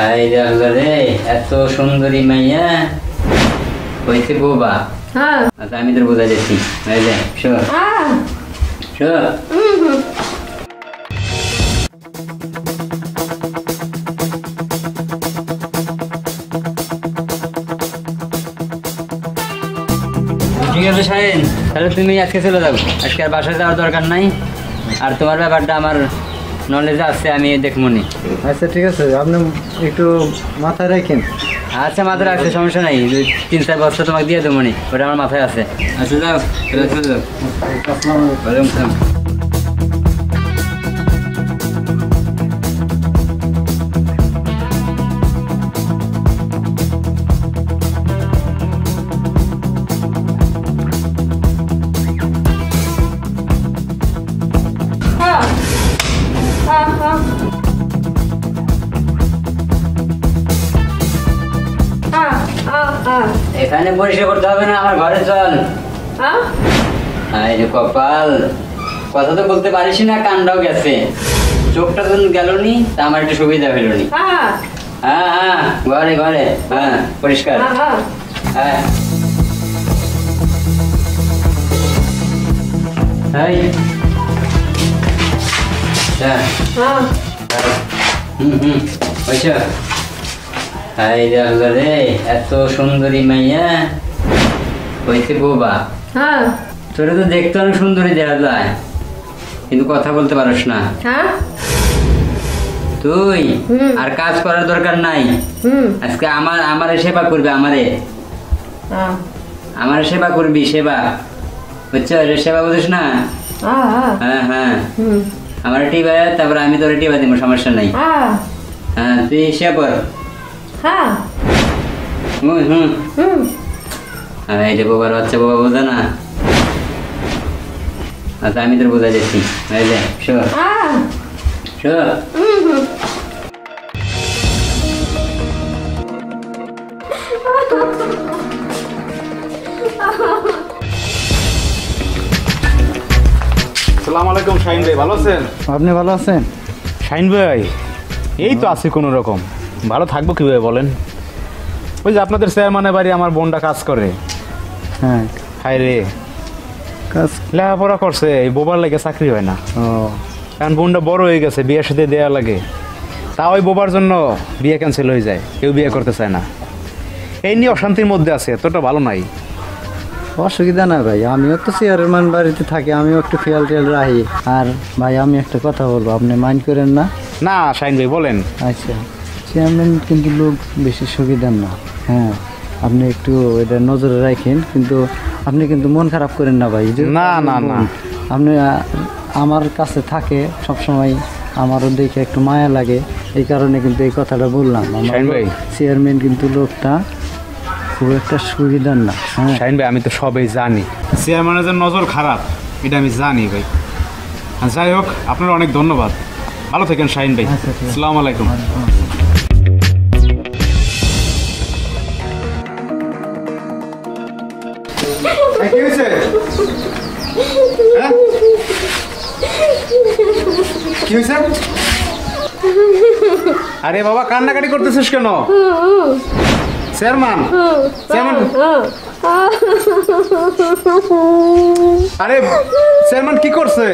High রে, এত সুন্দরী মাইয়া হয়েছে বোবা। আচ্ছা আমি তোর বোঝা যাচ্ছি। ঠিক আছে শাহিন, তাহলে তুমি আজকে চলে যাও। আজকে আর বাসায় যাওয়ার দরকার নাই। আর তোমার ব্যাপারটা আমার নলেজে আছে, আমি দেখমনি। আচ্ছা ঠিক আছে, আপনি একটু মাথায় রাখেন। আচ্ছা মাথায় রাখছে, সমস্যা নাই। 3-4 বছর তোমাকে দিয়ে দেবো নি, ওটা আমার মাথায় আছে। আচ্ছা যাও, চলে যাও। ওয়ালাইকুম আসসালাম। এখানে পরিষ্কার করতে হবে না, আমার ঘরে চল। আরে কপাল, কথা তো বলতে পারিস না, কানটাও গেছে, চোখটা তো গেল নি, তা আমার একটু সুবিধা হলো নি। হ্যাঁ ঘরে ঘরে, হ্যাঁ পরিষ্কার। হ্যাঁ রে, এত সুন্দরী মাইয়া হয়েছে বোবা। তোরা তো দেখতে অনেক সুন্দরী দেখা যায়, কিন্তু কথা বলতে পারিস না। তুই আর কাজ করার দরকার নাই। আজকে আমারে সেবা করবে, আমারে সেবা করবি, সেবা বুঝছো? সেবা বুঝিস না? হ্যাঁ হ্যাঁ, আমার টিবা, তারপর আমি তোর টিবা দিব, সমস্যা নাই। হ্যাঁ তুই সেবা কর। এই যে বোবার বাচ্চা, বোবা বোঝা না। আচ্ছা আমি তোর বোঝা যাচ্ছি। আসসালামু আলাইকুম শাহিন ভাই, ভালো আছেন? আপনি ভালো আছেন? শাহিন ভাই এই তো আছি কোনো রকম, ভালো থাকবো কীভাবে বলেন? ওই যে আপনাদের চেয়ারম্যানের বাড়ি আমার বোনটা কাজ করে। হ্যাঁ হায় রে, কাজ লেখাপড়া করছে, এই বোবার লাগে চাকরি হয় না। কারণ বোনটা বড় হয়ে গেছে, বিয়ের সাথে দেওয়া লাগে, তা ওই বোবার জন্য বিয়ে ক্যান্সেল হয়ে যায়, কেউ বিয়ে করতে চায় না। এই নিয়ে অশান্তির মধ্যে আছে, এতটা ভালো নাই। অসুবিধা না ভাই, আমিও তো চেয়ারম্যান বাড়িতে থাকি, আমিও একটু খেয়াল টেয়াল রাখি। আর ভাই আমি একটা কথা বলবো, আপনি মাইন্ড করেন না? না শাহিন ভাই বলেন। আচ্ছা, চেয়ারম্যান কিন্তু লোক বেশি সুবিধার না। হ্যাঁ আপনি একটু এটা নজরে রাখেন, কিন্তু আপনি কিন্তু মন খারাপ করেন না ভাই। না না না, আপনি আমার কাছে থাকে সবসময়, আমারও দেখে একটু মায়া লাগে, এই কারণে কিন্তু এই কথাটা বললাম। চেয়ারম্যান কিন্তু লোকটা খুব একটা সুবিধার না। হ্যাঁ শাহিন ভাই আমি তো সবই জানি, চেয়ারম্যানের যে নজর খারাপ এটা আমি জানি ভাই। যাই হোক, আপনার অনেক ধন্যবাদ, ভালো থাকেন শাহিন ভাই। আসসালামু আলাইকুম। কি হয়েছে? কি হয়েছে? আরে বাবা কান্নাকাটি করতেছিস কেন? চেয়ারম্যান, চেয়ারম্যান, আরে চেয়ারম্যান কি করছে?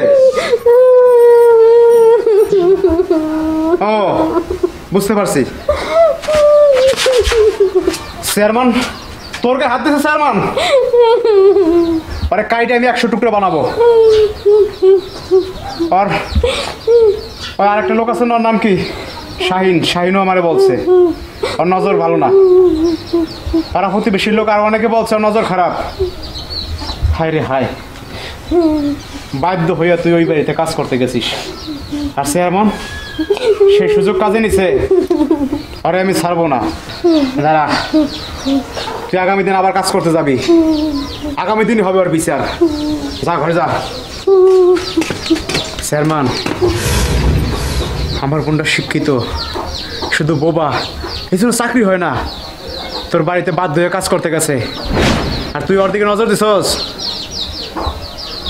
ও বুঝতে পারছি, চেয়ারম্যান তোর গায়ে হাত দিয়েছে চেয়ারম্যান। আরে কাইটে আমি 100 টুকরো বানাবো। আর আরেকটা লোক আছে, ওর নাম কি? শাহিন, শাহিনও আমারে বলছে ওর নজর ভালো না। তারা প্রতিবেশীর লোক আর অনেকে বলছে ওর নজর খারাপ। হায় রে হায়, বাধ্য হইয়া তুই ওই বাড়িতে কাজ করতে গেছিস, আর চেয়ারম্যান সেই সুযোগ কাজে নিছে। আরে আমি ছাড়বো না, দাঁড়া, তুই আগামী দিন আবার কাজ করতে যাবি, আগামী দিনই হবে ওর বিচার। যা ঘরে যা। চেয়ারম্যান আমার বোনটা শিক্ষিত, শুধু বোবা, এই জন্য চাকরি হয় না। তোর বাড়িতে বাধ্য হয়ে কাজ করতে গেছে, আর তুই ওর দিকে নজর দিছস।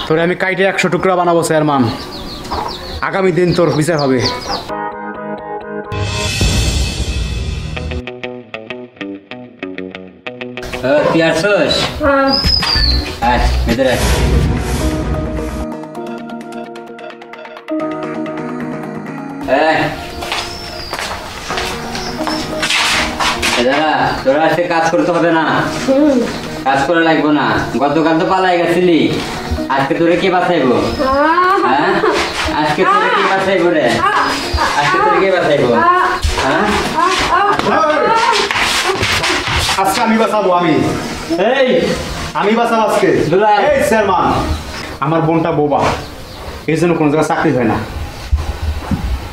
তোরে আমি কাইটে 100 টুকরা বানাবো চেয়ারম্যান, আগামী দিন তোর বিচার হবে। তুই আসছোস? আয় ভিতরে আয়। এই, দাদা তোরা আজকে কাজ করতে হবে না, কাজ করা লাগবো না। গতকাল তো পালাই গেছিলি, আজকে তোরে কে বাঁচাইবো? হ্যাঁ, আজকে তোরে কে বাঁচাইবো রে? আজকে তোরে কে বাঁচাইবো? হ্যাঁ, আজকে আমি বাঁচাবো। আমি বাঁচাবো আজকে। দুলাই। এই চেয়ারম্যান, আমার বোনটা বোবা, এই জন্য কোনো জায়গায় চাকরি হয় না।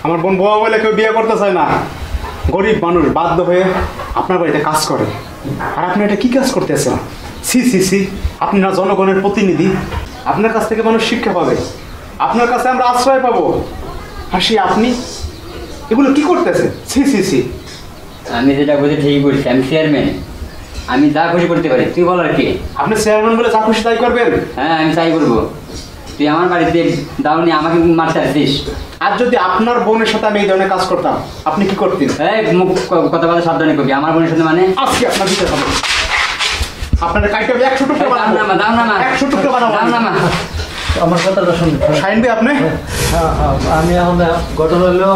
আমার বোন বোবা বলে কেউ বিয়ে করতে চায় না। গরিব মানুষ বাধ্য হয়ে আপনার বাড়িতে কাজ করে, আর আপনি এটা কি কাজ করতেছেন? সি সি সি, আপনি না জনগণের প্রতিনিধি, আপনার কাছ থেকে মানুষ শিক্ষা পাবে, আপনার কাছে আমরা আশ্রয় পাবো। হাসি আপনি এগুলো কি করতেছেন? C C C. আমি যেটা বলছি ঠিকই বলছি, আমি চেয়ারম্যান, আমি যা খুশি করতে পারি। তুই বল আর কি? আপনি চেয়ারম্যান বলে যা খুশি তাই করবেন? হ্যাঁ, আমি তাই করবো। তুই আমার বাড়িতে দাওনি, আমাকে মারতে আসছিস। আর যদি আপনার বোনের সাথে আমি এই ধরনের কাজ করতাম, আপনি কি করতেন? এই মুখ কথা বলা সাবধানে করবি। আমার বোনের সাথে মানে আজকে আপনার দিতে হবে। আপনার কাইটে 100 টুকরো দাও না মা, দাও না মা, 100 টুকরো বানাবো। দাও না মা। আমার কথাটা শুনুন। শাইন ভাই আপনি? হ্যাঁ, আমি এখন ঘটনা হলো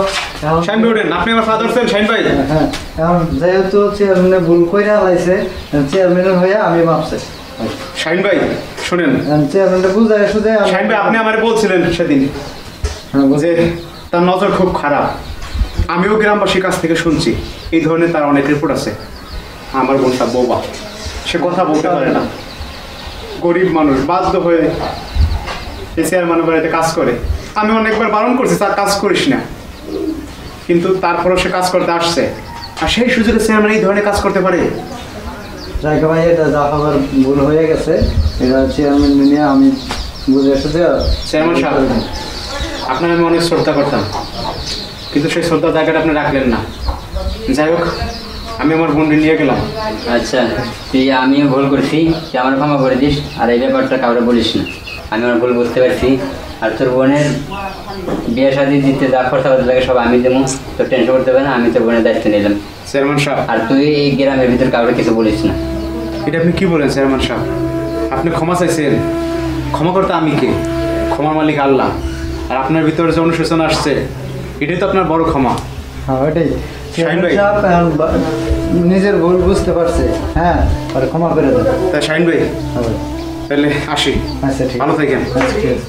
এখন শাইন ভাই ওঠেন, আপনি আমার ফাদার ধরছেন শাইন ভাই। হ্যাঁ, এখন যেহেতু চেয়ারম্যানে ভুল কইরা লাইছে, চেয়ারম্যানের হয়ে আমি মাপছে। শাইন ভাই শুনেন, চেয়ারম্যানটা বুঝায় শুধু শাইন ভাই আপনি আমারে বলছিলেন সেদিন যে তার নজর খুব খারাপ। আমিও গ্রামবাসীর কাছ থেকে শুনছি এই ধরনের তার অনেক রিপোর্ট আছে। আমার বোনটা বোবা, সে কথা বলতে পারে না, গরিব মানুষ বাধ্য হয়ে এই চেয়ারম্যানের বাড়িতে কাজ করে। আমি অনেকবার বারণ করছি তার কাজ করিস না, কিন্তু তারপরও সে কাজ করতে আসছে। আর সেই সুযোগে চেয়ারম্যান এই ধরনের কাজ করতে পারে? জায়গা ভাই, এটা যা খাবার ভুল হয়ে গেছে, এটা চেয়ারম্যান নিয়ে আমি বুঝে শুধু। চেয়ারম্যান সাহেব, আপনার আমি অনেক শ্রদ্ধা করতাম, কিন্তু সেই শ্রদ্ধার জায়গাটা আপনি রাখলেন না। যাই হোক, আমি আমার বোনকে নিয়ে গেলাম। আচ্ছা, তুই আমিও ভুল করছি, তুই আমার ক্ষমা করে দিস। আর এই ব্যাপারটা কাউরে বলিস না, আমি আমার ভুল বুঝতে পারছি। আর তোর বোনের বিয়ে শাদী দিতে যা খরচা করতে লাগে সব আমি দেবো, তোর টেনশন করতে হবে না। আমি তোর বোনের দায়িত্ব নিলাম। চেয়ারম্যান সাহেব, আর তুই এই গ্রামের ভিতর কাউরে কিছু বলিস না। এটা আপনি কি বলেন চেয়ারম্যান সাহেব? আপনি ক্ষমা চাইছেন, ক্ষমা করতে আমি কে? ক্ষমার মালিক আল্লাহ। আর আপনার ভিতরে যে অনুশোচনা আসছে, এটাই তো আপনার বড় ক্ষমা। হ্যাঁ, ওইটাই। শাহিন ভাই। চেয়ারম্যান সাহেব এখন নিজের ভুল বুঝতে পারছে। হ্যাঁ, আর ক্ষমা করে দেন। তাই শাহিন ভাই, হ্যাঁ ভাই। তাহলে আসি, আচ্ছা, ঠিক ভালো আছে। থাকেন। আচ্ছা, ঠিক আছে।